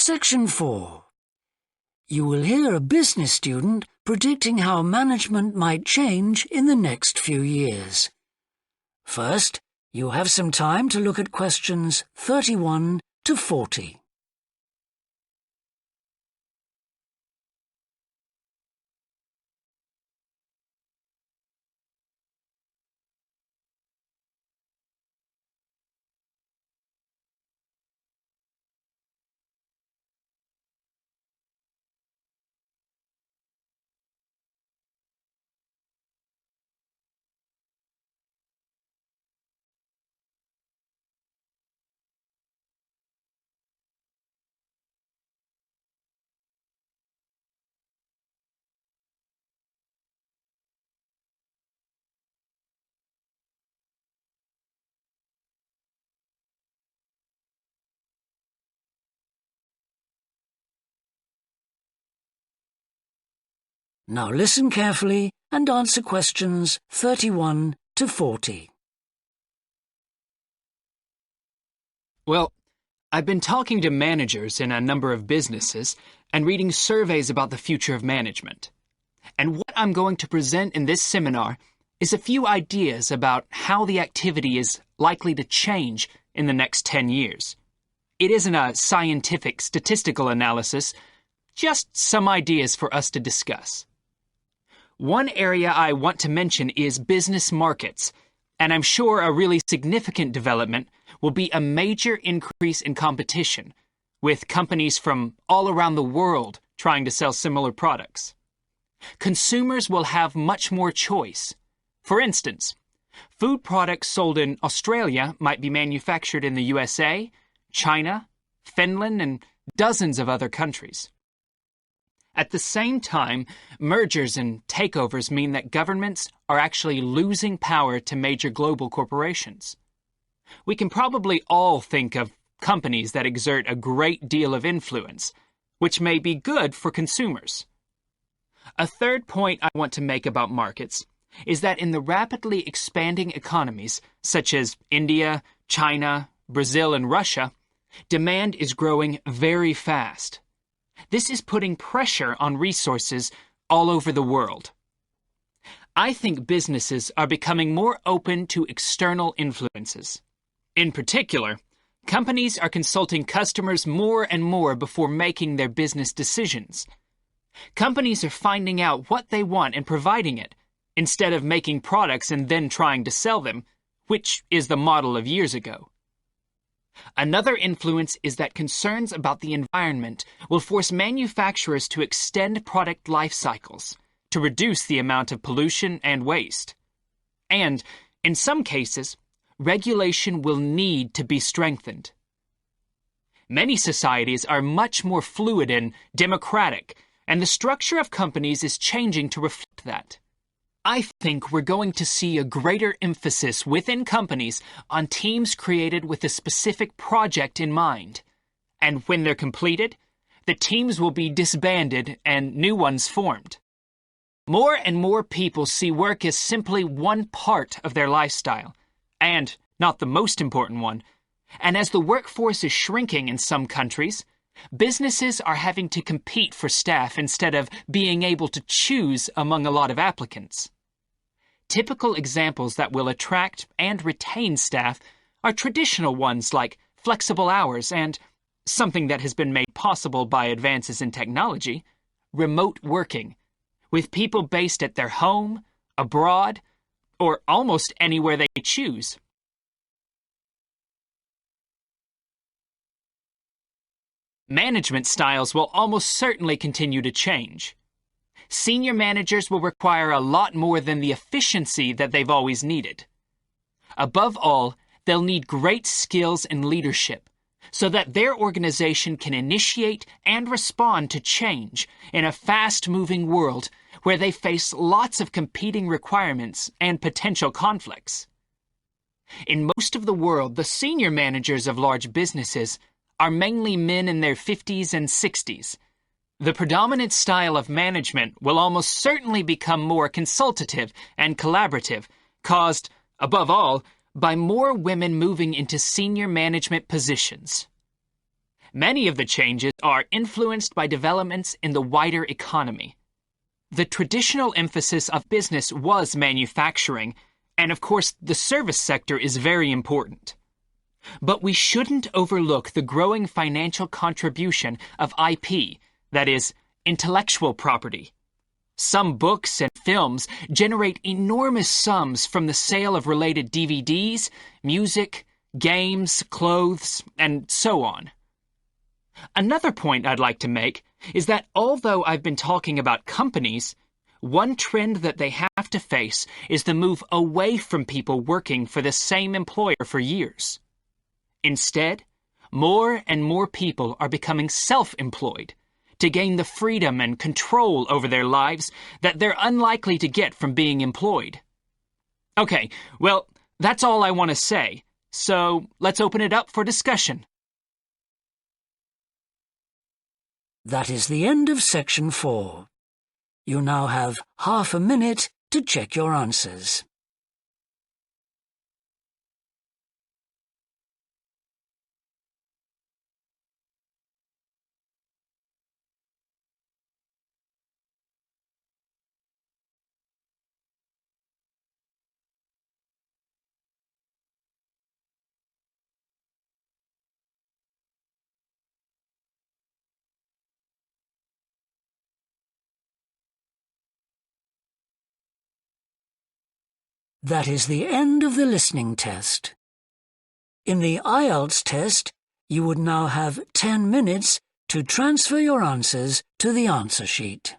Section 4. You will hear a business student predicting how management might change in the next few years. First, you have some time to look at questions 31 to 40. Now listen carefully and answer questions 31 to 40. Well, I've been talking to managers in a number of businesses and reading surveys about the future of management. And what I'm going to present in this seminar is a few ideas about how the activity is likely to change in the next 10 years. It isn't a scientific statistical analysis, just some ideas for us to discuss. One area I want to mention is business markets, and I'm sure a really significant development will be a major increase in competition, with companies from all around the world trying to sell similar products. Consumers will have much more choice. For instance, food products sold in Australia might be manufactured in the USA, China, Finland, and dozens of other countries. At the same time, mergers and takeovers mean that governments are actually losing power to major global corporations. We can probably all think of companies that exert a great deal of influence, which may be good for consumers. A third point I want to make about markets is that in the rapidly expanding economies, such as India, China, Brazil, and Russia, demand is growing very fast. This is putting pressure on resources all over the world. I think businesses are becoming more open to external influences. In particular, companies are consulting customers more and more before making their business decisions. Companies are finding out what they want and providing it, instead of making products and then trying to sell them, which is the model of years ago. Another influence is that concerns about the environment will force manufacturers to extend product life cycles to reduce the amount of pollution and waste. And, in some cases, regulation will need to be strengthened. Many societies are much more fluid and democratic, and the structure of companies is changing to reflect that. I think we're going to see a greater emphasis within companies on teams created with a specific project in mind. And when they're completed, the teams will be disbanded and new ones formed. More and more people see work as simply one part of their lifestyle, and not the most important one. And as the workforce is shrinking in some countries, businesses are having to compete for staff instead of being able to choose among a lot of applicants. Typical examples that will attract and retain staff are traditional ones like flexible hours and, something that has been made possible by advances in technology, remote working, with people based at their home, abroad, or almost anywhere they choose. Management styles will almost certainly continue to change. Senior managers will require a lot more than the efficiency that they've always needed. Above all, they'll need great skills in leadership so that their organization can initiate and respond to change in a fast-moving world where they face lots of competing requirements and potential conflicts. In most of the world, the senior managers of large businesses are mainly men in their 50s and 60s. The predominant style of management will almost certainly become more consultative and collaborative, caused, above all, by more women moving into senior management positions. Many of the changes are influenced by developments in the wider economy. The traditional emphasis of business was manufacturing, and of course the service sector is very important. But we shouldn't overlook the growing financial contribution of IP, that is, intellectual property. Some books and films generate enormous sums from the sale of related DVDs, music, games, clothes, and so on. Another point I'd like to make is that although I've been talking about companies, one trend that they have to face is the move away from people working for the same employer for years. Instead, more and more people are becoming self-employed to gain the freedom and control over their lives that they're unlikely to get from being employed. Okay, well, that's all I want to say, so let's open it up for discussion. That is the end of section 4. You now have half a minute to check your answers. That is the end of the listening test. In the IELTS test, you would now have 10 minutes to transfer your answers to the answer sheet.